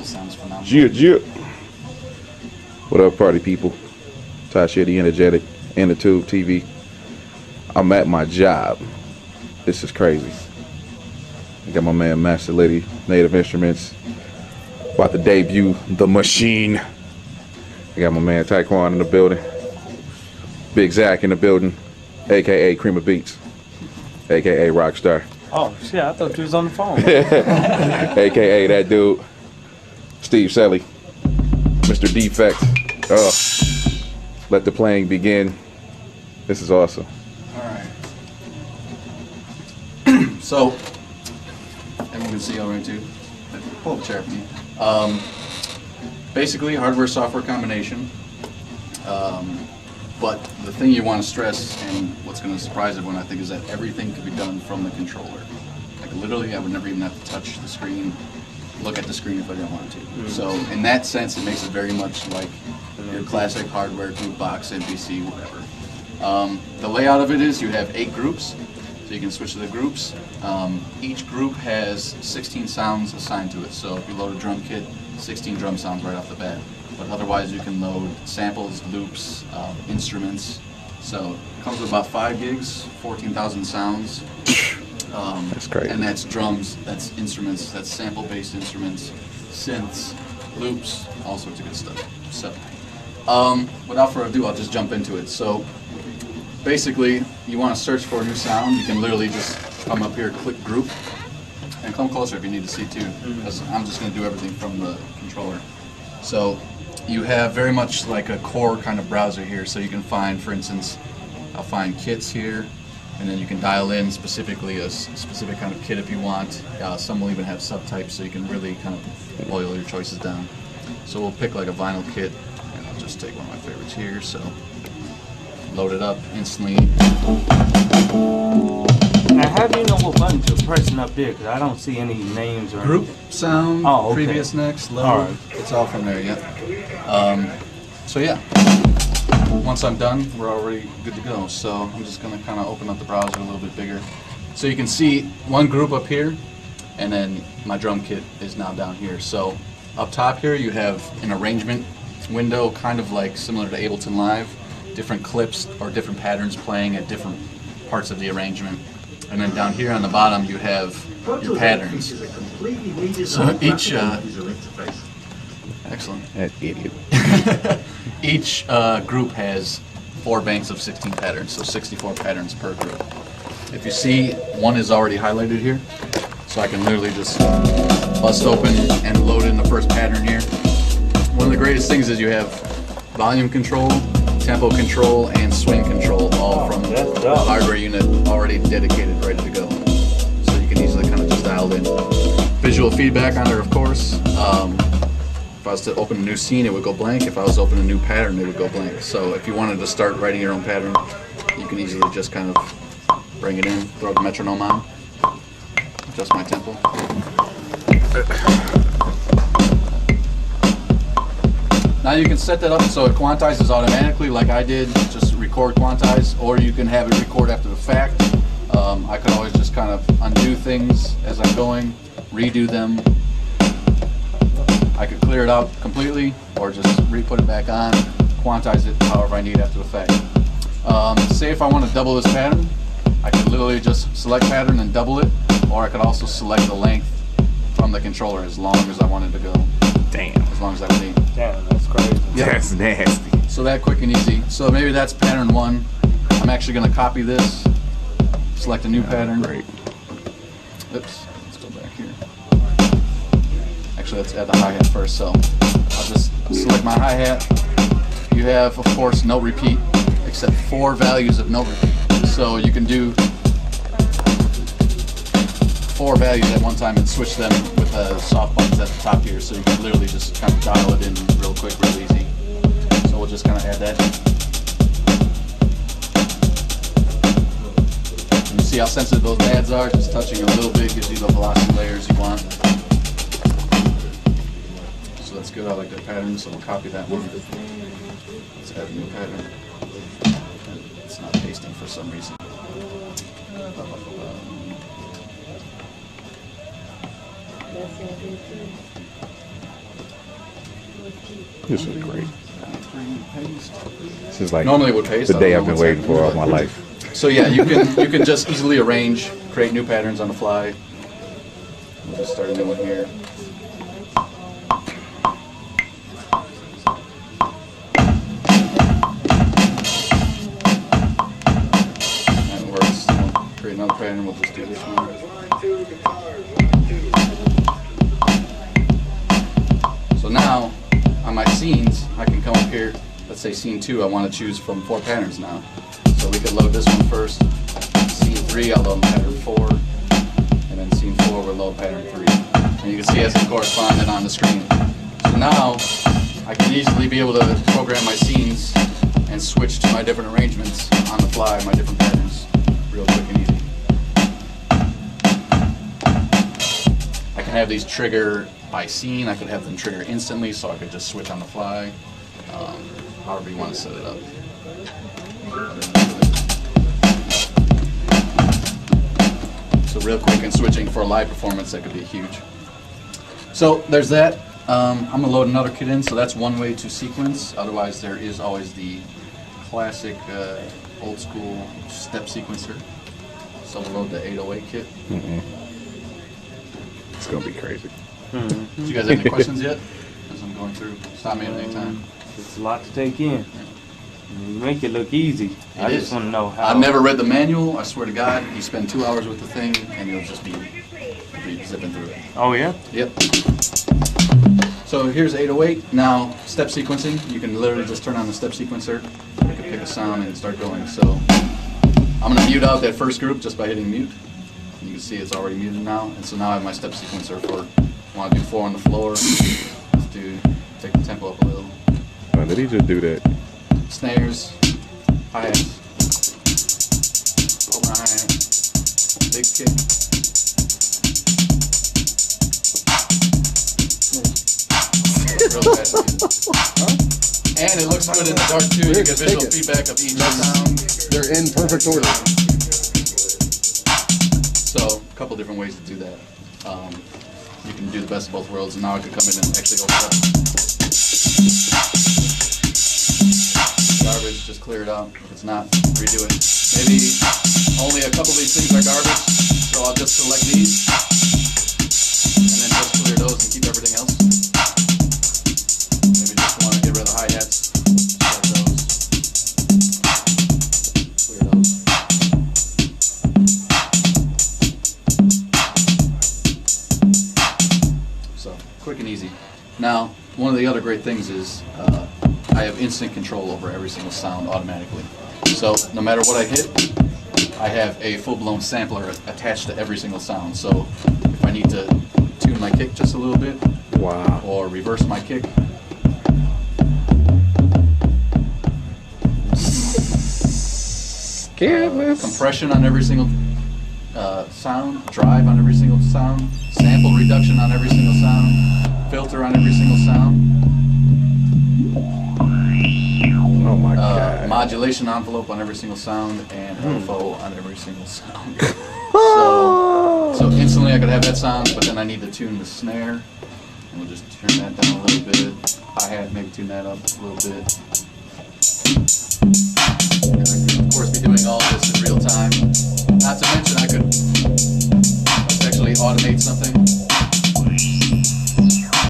sounds phenomenal. Jip. What up, party people? Tasherre, the energetic, and the Tube TV. I'm at my job. This is crazy. I got my man Matt Celliti, Native Instruments, about to debut the Machine. I got my man Taekwon in the building. Big Zach in the building, aka Cream of Beats, aka Rockstar. Oh shit, I thought you was on the phone. aka that dude, Steve Selly, Mr. Defect. Let the playing begin. This is awesome. Alright. So, everyone can see all right too. Pull up a chair for me. Basically, hardware software combination. But the thing you want to stress, and what's going to surprise everyone, I think, is that everything can be done from the controller. Like literally, I would never even have to touch the screen, look at the screen if I didn't want to. So in that sense, it makes it very much like your classic hardware group box, MPC, whatever. The layout of it is you have 8 groups, so you can switch to the groups. Each group has 16 sounds assigned to it. So if you load a drum kit, 16 drum sounds right off the bat. But otherwise you can load samples, loops, instruments. So it comes with about 5 gigs, 14,000 sounds. That's great. And that's drums, that's instruments, that's sample-based instruments, synths, loops, all sorts of good stuff. So, without further ado, I'll just jump into it. So, basically, you want to search for a new sound, you can literally just come up here, click group, and come closer if you need to see too, because I'm just going to do everything from the controller. So, you have very much like a core kind of browser here, so you can find, for instance, I'll find kits here, and then you can dial in specifically a specific kind of kit if you want. Some will even have subtypes, so you can really kind of boil your choices down. So we'll pick like a vinyl kit, and I'll just take one of my favorites here. So load it up instantly. Now, how do you know what buttons you're pressing up there? Because I don't see any names or Group, sound, Oh, okay. previous, next, load. All right. It's all from there, yeah. So yeah. Once I'm done, we're already good to go. So I'm just going to kind of open up the browser a little bit bigger. So you can see one group up here, and then my drum kit is now down here. So up top here you have an arrangement window, kind of like similar to Ableton Live, different clips or different patterns playing at different parts of the arrangement. And then down here on the bottom you have your patterns. So each, excellent. That idiot. Each group has 4 banks of 16 patterns, so 64 patterns per group. If you see, one is already highlighted here, so I can literally just bust open and load in the first pattern here. One of the greatest things is you have volume control, tempo control, and swing control, all from the hardware unit already dedicated, ready to go. So you can easily kind of just dial in. Visual feedback on there, of course. If I was to open a new scene, it would go blank. If I was to open a new pattern, it would go blank. So if you wanted to start writing your own pattern, you can easily just kind of bring it in, throw the metronome on, adjust my tempo. Now you can set that up so it quantizes automatically like I did, just record quantize, or you can have it record after the fact. I could always just kind of undo things as I'm going, redo them. I could clear it out completely, or just re-put it back on, quantize it however I need after the fact. Say if I want to double this pattern, I could literally just select pattern and double it, or I could also select the length from the controller as long as I wanted to go. Damn. As long as I would need. Damn, that's crazy. Yeah. That's nasty. So that quick and easy. So maybe that's pattern 1. I'm actually going to copy this, select a new pattern. Great. Oops, let's go back here. Actually, let's add the hi-hat first. So I'll just select my hi-hat. You have, of course, no repeat, except 4 values of no repeat. So you can do 4 values at one time and switch them with soft buttons at the top here. So you can literally just kind of dial it in real quick, real easy. So we'll just kind of add that. And you see how sensitive those pads are? Just touching a little bit gives you the velocity layers you want. So that's good. I like that pattern, so we'll copy that one. Let's add a new pattern. It's not pasting for some reason. This is great. This is like Normally it would paste. the I day don't I've know been what's waiting for all happening, my but- life. So yeah, you can just easily arrange, create new patterns on the fly. We'll just start a new one here. That works. We'll create another pattern. We'll just do this one. So now, on my scenes, I can come up here. Let's say scene 2, I want to choose from 4 patterns now. So we could load this one first. Scene 3, I'll load pattern 4. And then scene 4, we'll load pattern 3. And you can see as it corresponded on the screen. So now, I can easily be able to program my scenes and switch to my different arrangements on the fly, my different patterns, real quick and easy. I can have these trigger by scene. I could have them trigger instantly, so I could just switch on the fly. However you want to set it up. So real quick and switching for a live performance, that could be huge. So there's that. I'm gonna load another kit in, so that's one way to sequence. Otherwise, there is always the classic old school step sequencer. So we'll load the 808 kit. It's gonna be crazy. Do you guys have any questions yet? As I'm going through, stop me at any time. It's a lot to take in. You make it look easy. I It just is. want to know how. I've never read the manual. I swear to God, you spend 2 hours with the thing, and you'll just be zipping through it. Oh yeah. Yep. So here's 808. Now, step sequencing. You can literally just turn on the step sequencer. You can pick a sound and start going. So I'm going to mute out that first group just by hitting mute. You can see it's already muted now. And so now I have my step sequencer for, I want to do 4 on the floor. Let's take the tempo up a little. Oh, did he just do that? Snares, hi-hats, open hi-hat, big kick. Real fast. And it looks good in the dark too. You get visual feedback of each sound. They're in perfect order. So a couple different ways to do that. You can do the best of both worlds, and now I could come in and actually open it up. Garbage, just clear it out. If it's not, redo it. Maybe only a couple of these things are garbage, so I'll just select these, and then just clear those and keep everything else. Maybe just want to get rid of the hi-hats, select those, clear those. So, quick and easy. Now, one of the other great things is I have instant control over every single sound automatically. So no matter what I hit, I have a full-blown sampler attached to every single sound. So if I need to tune my kick just a little bit, Wow. or reverse my kick, compression on every single sound, drive on every single sound, sample reduction on every single sound, filter on every single sound. Oh my God. Modulation envelope on every single sound, and LFO on every single sound. So instantly I could have that sound, but then I need to tune the snare, and we'll just turn that down a little bit. Hi-hat, maybe tune that up a little bit. And I could, of course, be doing all this in real time. Not to mention I could actually automate something.